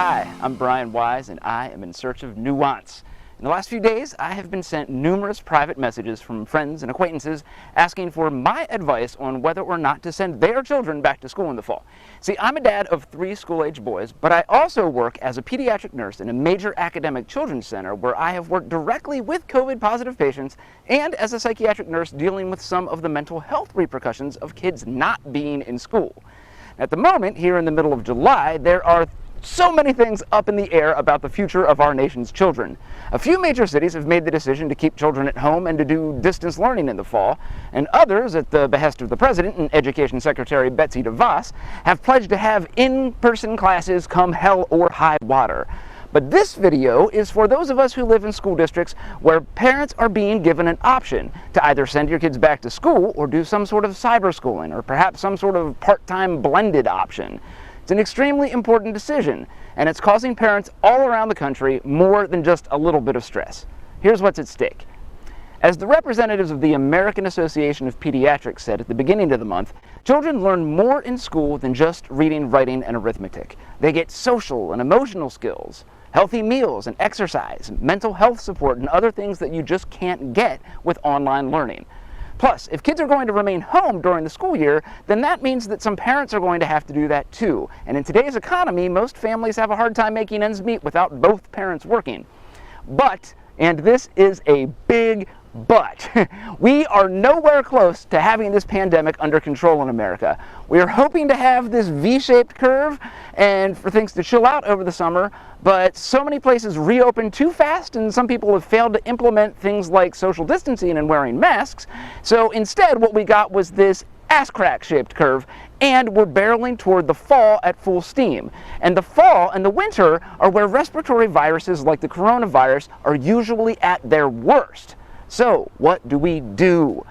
Hi, I'm Brian Wise, and I am in search of nuance. In the last few days, I have been sent numerous private messages from friends and acquaintances asking for my advice on whether or not to send their children back to school in the fall. See, I'm a dad of 3 school-age boys, but I also work as a pediatric nurse in a major academic children's center where I have worked directly with COVID-positive patients and as a psychiatric nurse dealing with some of the mental health repercussions of kids not being in school. At the moment, here in the middle of July, there are so many things up in the air about the future of our nation's children. A few major cities have made the decision to keep children at home and to do distance learning in the fall, and others, at the behest of the President and Education Secretary Betsy DeVos, have pledged to have in-person classes come hell or high water. But this video is for those of us who live in school districts where parents are being given an option to either send your kids back to school or do some sort of cyber schooling or perhaps some sort of part-time blended option. It's an extremely important decision, and it's causing parents all around the country more than just a little bit of stress. Here's what's at stake. As the representatives of the American Association of Pediatrics said at the beginning of the month, children learn more in school than just reading, writing, and arithmetic. They get social and emotional skills, healthy meals and exercise, mental health support, and other things that you just can't get with online learning. Plus, if kids are going to remain home during the school year, then that means that some parents are going to have to do that too. And in today's economy, most families have a hard time making ends meet without both parents working. But, and this is a big but, we are nowhere close to having this pandemic under control in America. We are hoping to have this V-shaped curve and for things to chill out over the summer, but so many places reopen too fast and some people have failed to implement things like social distancing and wearing masks. So instead what we got was this ass-crack shaped curve, and we're barreling toward the fall at full steam. And the fall and the winter are where respiratory viruses like the coronavirus are usually at their worst. So, what do we do?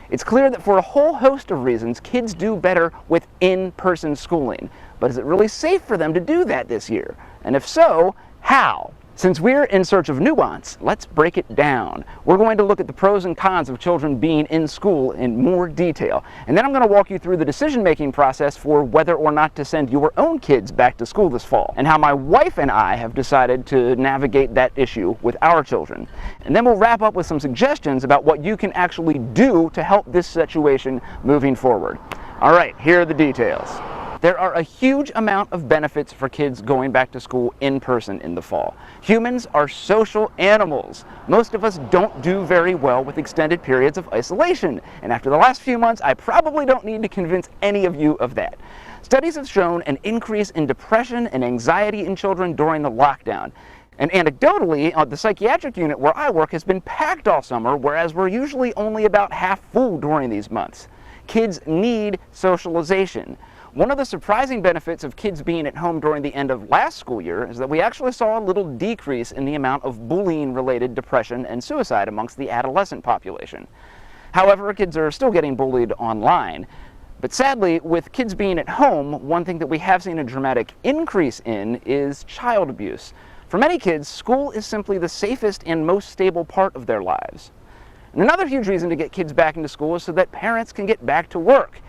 It's clear that for a whole host of reasons, kids do better with in-person schooling. But is it really safe for them to do that this year? And if so, how? Since we're in search of nuance, let's break it down. We're going to look at the pros and cons of children being in school in more detail. And then I'm going to walk you through the decision-making process for whether or not to send your own kids back to school this fall, and how my wife and I have decided to navigate that issue with our children. And then we'll wrap up with some suggestions about what you can actually do to help this situation moving forward. All right, here are the details. There are a huge amount of benefits for kids going back to school in person in the fall. Humans are social animals. Most of us don't do very well with extended periods of isolation. And after the last few months, I probably don't need to convince any of you of that. Studies have shown an increase in depression and anxiety in children during the lockdown. And anecdotally, the psychiatric unit where I work has been packed all summer, whereas we're usually only about half full during these months. Kids need socialization. One of the surprising benefits of kids being at home during the end of last school year is that we actually saw a little decrease in the amount of bullying-related depression and suicide amongst the adolescent population. However, kids are still getting bullied online. But sadly, with kids being at home, one thing that we have seen a dramatic increase in is child abuse. For many kids, school is simply the safest and most stable part of their lives. And another huge reason to get kids back into school is so that parents can get back to work.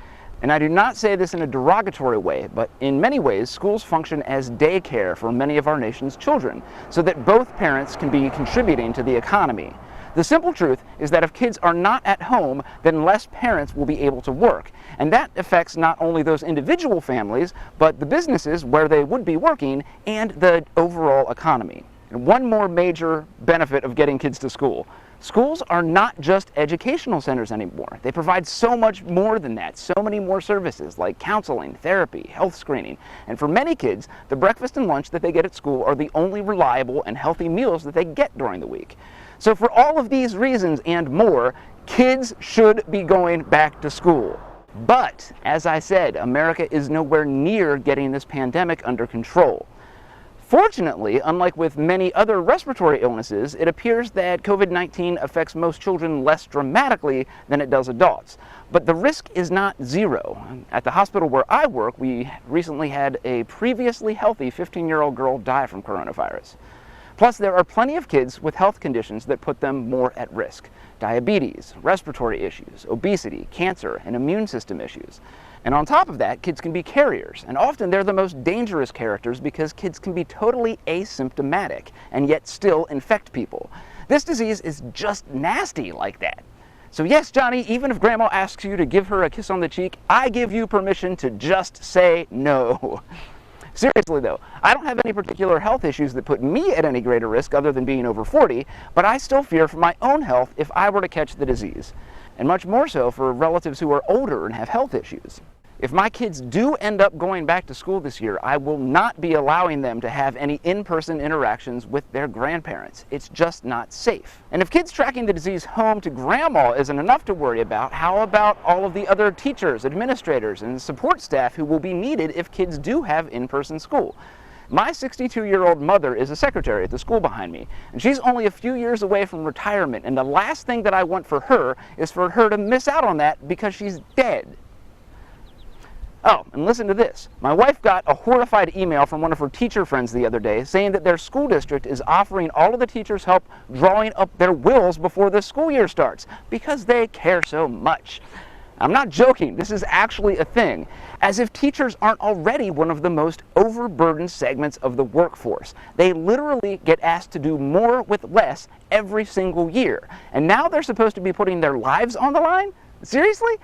And I do not say this in a derogatory way, but in many ways, schools function as daycare for many of our nation's children, so that both parents can be contributing to the economy. The simple truth is that if kids are not at home, then less parents will be able to work. And that affects not only those individual families, but the businesses where they would be working and the overall economy. And one more major benefit of getting kids to school. Schools are not just educational centers anymore. They provide so much more than that, so many more services like counseling, therapy, health screening. And for many kids, the breakfast and lunch that they get at school are the only reliable and healthy meals that they get during the week. So for all of these reasons and more, kids should be going back to school. But, as I said, America is nowhere near getting this pandemic under control. Fortunately, unlike with many other respiratory illnesses, it appears that COVID-19 affects most children less dramatically than it does adults. But the risk is not zero. At the hospital where I work, we recently had a previously healthy 15-year-old girl die from coronavirus. Plus, there are plenty of kids with health conditions that put them more at risk. Diabetes, respiratory issues, obesity, cancer, and immune system issues. And on top of that, kids can be carriers, and often they're the most dangerous characters because kids can be totally asymptomatic and yet still infect people. This disease is just nasty like that. So yes, Johnny, even if Grandma asks you to give her a kiss on the cheek, I give you permission to just say no. Seriously though, I don't have any particular health issues that put me at any greater risk other than being over 40, but I still fear for my own health if I were to catch the disease. And much more so for relatives who are older and have health issues. If my kids do end up going back to school this year, I will not be allowing them to have any in-person interactions with their grandparents. It's just not safe. And if kids tracking the disease home to grandma isn't enough to worry about, how about all of the other teachers, administrators, and support staff who will be needed if kids do have in-person school? My 62-year-old mother is a secretary at the school behind me, and she's only a few years away from retirement, and the last thing that I want for her is for her to miss out on that because she's dead. Oh, and listen to this. My wife got a horrified email from one of her teacher friends the other day saying that their school district is offering all of the teachers help drawing up their wills before the school year starts because they care so much. I'm not joking, this is actually a thing, as if teachers aren't already one of the most overburdened segments of the workforce. They literally get asked to do more with less every single year, and now they're supposed to be putting their lives on the line? Seriously?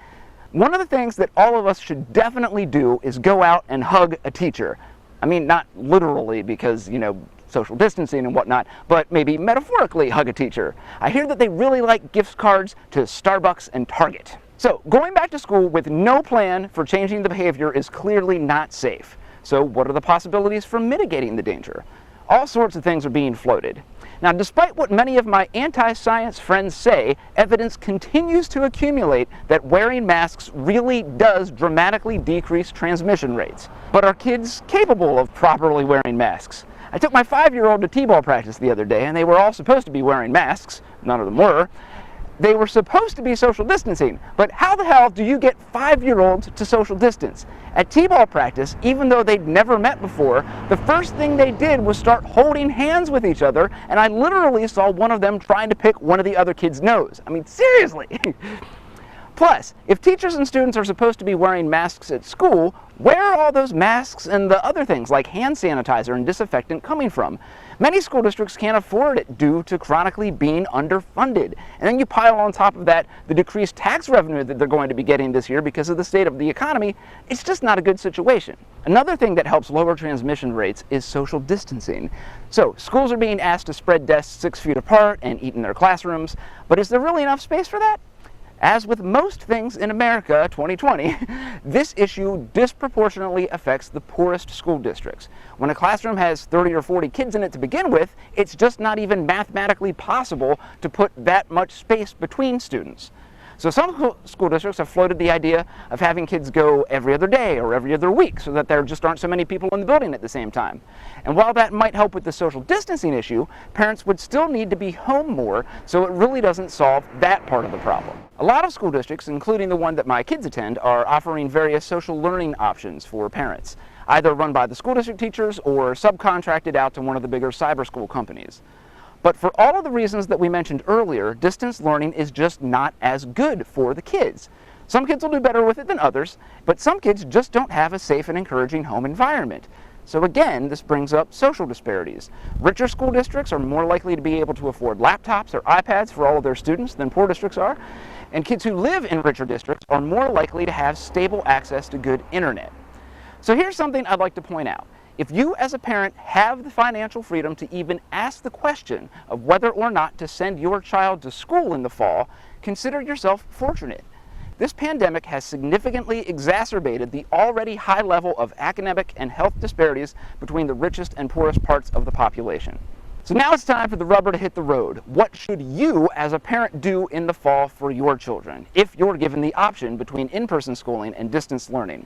One of the things that all of us should definitely do is go out and hug a teacher. I mean, not literally because, social distancing and whatnot, but maybe metaphorically hug a teacher. I hear that they really like gift cards to Starbucks and Target. So, going back to school with no plan for changing the behavior is clearly not safe. So, what are the possibilities for mitigating the danger? All sorts of things are being floated. Now, despite what many of my anti-science friends say, evidence continues to accumulate that wearing masks really does dramatically decrease transmission rates. But are kids capable of properly wearing masks? I took my 5-year-old to t-ball practice the other day, and they were all supposed to be wearing masks. None of them were. They were supposed to be social distancing, but how the hell do you get 5-year-olds to social distance? At t-ball practice, even though they'd never met before, the first thing they did was start holding hands with each other, and I literally saw one of them trying to pick one of the other kids' nose. I mean, seriously! Plus, if teachers and students are supposed to be wearing masks at school, where are all those masks and the other things like hand sanitizer and disinfectant coming from? Many school districts can't afford it due to chronically being underfunded. And then you pile on top of that the decreased tax revenue that they're going to be getting this year because of the state of the economy. It's just not a good situation. Another thing that helps lower transmission rates is social distancing. So, schools are being asked to spread desks 6 feet apart and eat in their classrooms, but is there really enough space for that? As with most things in America 2020, this issue disproportionately affects the poorest school districts. When a classroom has 30 or 40 kids in it to begin with, it's just not even mathematically possible to put that much space between students. So some school districts have floated the idea of having kids go every other day or every other week so that there just aren't so many people in the building at the same time. And while that might help with the social distancing issue, parents would still need to be home more, so it really doesn't solve that part of the problem. A lot of school districts, including the one that my kids attend, are offering various social learning options for parents, either run by the school district teachers or subcontracted out to one of the bigger cyber school companies. But for all of the reasons that we mentioned earlier, distance learning is just not as good for the kids. Some kids will do better with it than others, but some kids just don't have a safe and encouraging home environment. So again, this brings up social disparities. Richer school districts are more likely to be able to afford laptops or iPads for all of their students than poor districts are, and kids who live in richer districts are more likely to have stable access to good internet. So here's something I'd like to point out. If you as a parent have the financial freedom to even ask the question of whether or not to send your child to school in the fall, consider yourself fortunate. This pandemic has significantly exacerbated the already high level of academic and health disparities between the richest and poorest parts of the population. So now it's time for the rubber to hit the road. What should you as a parent do in the fall for your children, if you're given the option between in-person schooling and distance learning?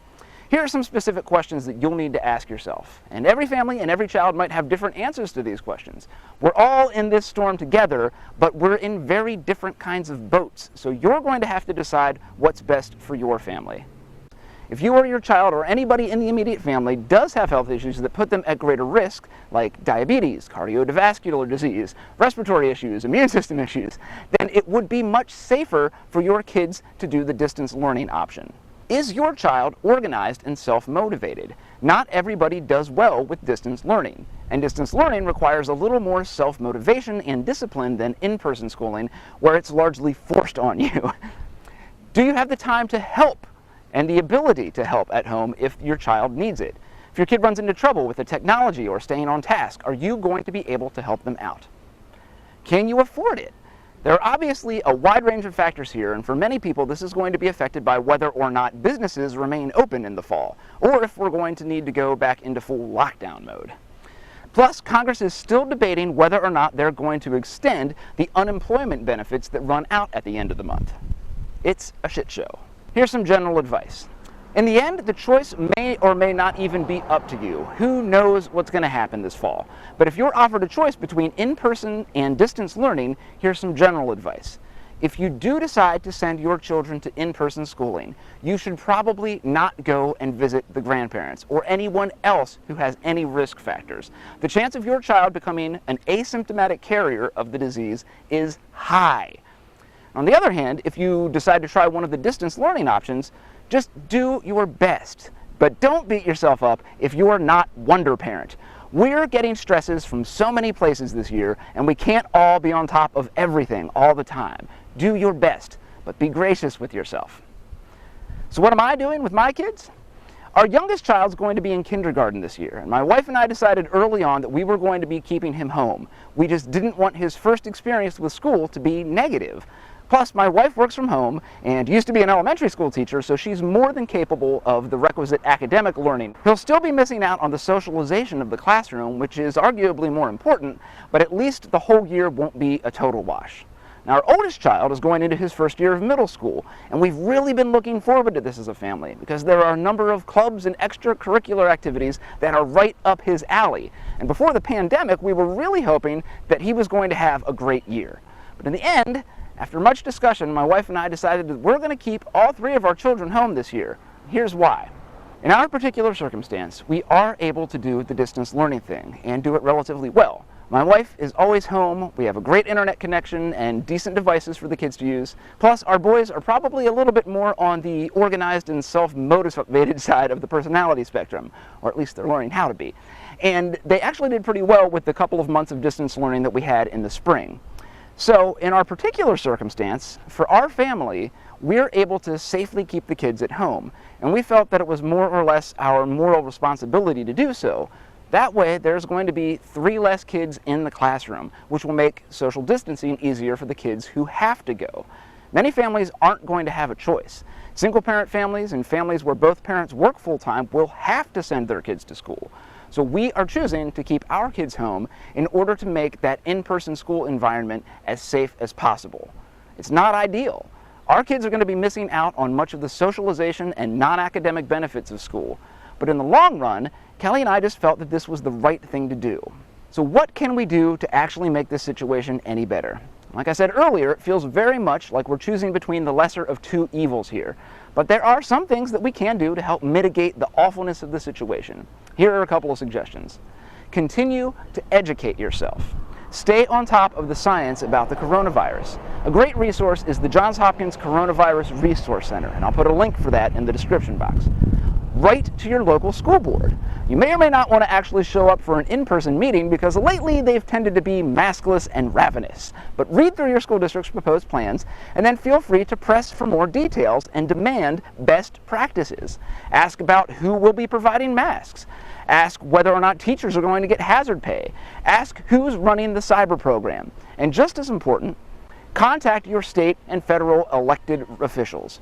Here are some specific questions that you'll need to ask yourself. And every family and every child might have different answers to these questions. We're all in this storm together, but we're in very different kinds of boats. So you're going to have to decide what's best for your family. If you or your child or anybody in the immediate family does have health issues that put them at greater risk, like diabetes, cardiovascular disease, respiratory issues, immune system issues, then it would be much safer for your kids to do the distance learning option. Is your child organized and self-motivated? Not everybody does well with distance learning, and distance learning requires a little more self-motivation and discipline than in-person schooling, where it's largely forced on you. Do you have the time to help and the ability to help at home if your child needs it? If your kid runs into trouble with the technology or staying on task, are you going to be able to help them out? Can you afford it? There are obviously a wide range of factors here, and for many people this is going to be affected by whether or not businesses remain open in the fall, or if we're going to need to go back into full lockdown mode. Plus, Congress is still debating whether or not they're going to extend the unemployment benefits that run out at the end of the month. It's a shit show. Here's some general advice. In the end, the choice may or may not even be up to you. Who knows what's going to happen this fall? But if you're offered a choice between in-person and distance learning, here's some general advice. If you do decide to send your children to in-person schooling, you should probably not go and visit the grandparents or anyone else who has any risk factors. The chance of your child becoming an asymptomatic carrier of the disease is high. On the other hand, if you decide to try one of the distance learning options, just do your best. But don't beat yourself up if you are not Wonder Parent. We're getting stresses from so many places this year, and we can't all be on top of everything all the time. Do your best, but be gracious with yourself. So what am I doing with my kids? Our youngest child's going to be in kindergarten this year, and my wife and I decided early on that we were going to be keeping him home. We just didn't want his first experience with school to be negative. Plus, my wife works from home and used to be an elementary school teacher, so she's more than capable of the requisite academic learning. He'll still be missing out on the socialization of the classroom, which is arguably more important, but at least the whole year won't be a total wash. Now, our oldest child is going into his first year of middle school, and we've really been looking forward to this as a family because there are a number of clubs and extracurricular activities that are right up his alley. And before the pandemic, we were really hoping that he was going to have a great year. But in the end, after much discussion, my wife and I decided that we're going to keep all three of our children home this year. Here's why. In our particular circumstance, we are able to do the distance learning thing and do it relatively well. My wife is always home, we have a great internet connection and decent devices for the kids to use. Plus, our boys are probably a little bit more on the organized and self-motivated side of the personality spectrum, or at least they're learning how to be. And they actually did pretty well with the couple of months of distance learning that we had in the spring. So in our particular circumstance, for our family, we're able to safely keep the kids at home, and we felt that it was more or less our moral responsibility to do so. That way, there's going to be 3 less kids in the classroom, which will make social distancing easier for the kids who have to go. Many families aren't going to have a choice. Single-parent families and families where both parents work full-time will have to send their kids to school. So we are choosing to keep our kids home in order to make that in-person school environment as safe as possible. It's not ideal. Our kids are going to be missing out on much of the socialization and non-academic benefits of school. But in the long run, Kelly and I just felt that this was the right thing to do. So what can we do to actually make this situation any better? Like I said earlier, it feels very much like we're choosing between the lesser of 2 evils here. But there are some things that we can do to help mitigate the awfulness of the situation. Here are a couple of suggestions. Continue to educate yourself. Stay on top of the science about the coronavirus. A great resource is the Johns Hopkins Coronavirus Resource Center, and I'll put a link for that in the description box. Write to your local school board. You may or may not want to actually show up for an in-person meeting because lately they've tended to be maskless and ravenous. But read through your school district's proposed plans and then feel free to press for more details and demand best practices. Ask about who will be providing masks. Ask whether or not teachers are going to get hazard pay. Ask who's running the cyber program. And just as important, contact your state and federal elected officials.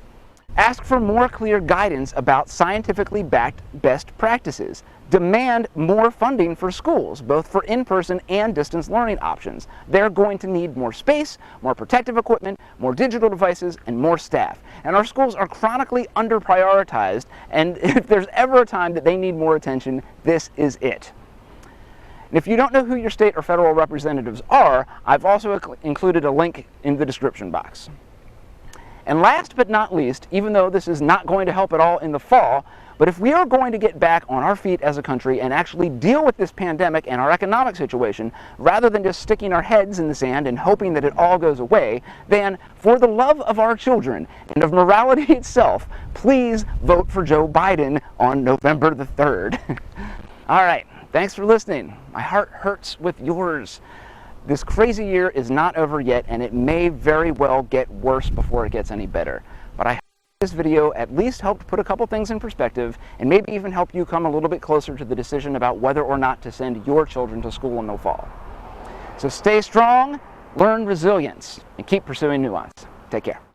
Ask for more clear guidance about scientifically backed best practices. Demand more funding for schools, both for in-person and distance learning options. They're going to need more space, more protective equipment, more digital devices, and more staff. And our schools are chronically under-prioritized, and if there's ever a time that they need more attention, this is it. And if you don't know who your state or federal representatives are, I've also included a link in the description box. And last but not least, even though this is not going to help at all in the fall, But if we are going to get back on our feet as a country and actually deal with this pandemic and our economic situation, rather than just sticking our heads in the sand and hoping that it all goes away, then for the love of our children and of morality itself, please vote for Joe Biden on November the 3rd. All right, thanks for listening. My heart hurts with yours. This crazy year is not over yet, and it may very well get worse before it gets any better. But I hope this video at least helped put a couple things in perspective, and maybe even help you come a little bit closer to the decision about whether or not to send your children to school in the fall. So stay strong, learn resilience, and keep pursuing nuance. Take care.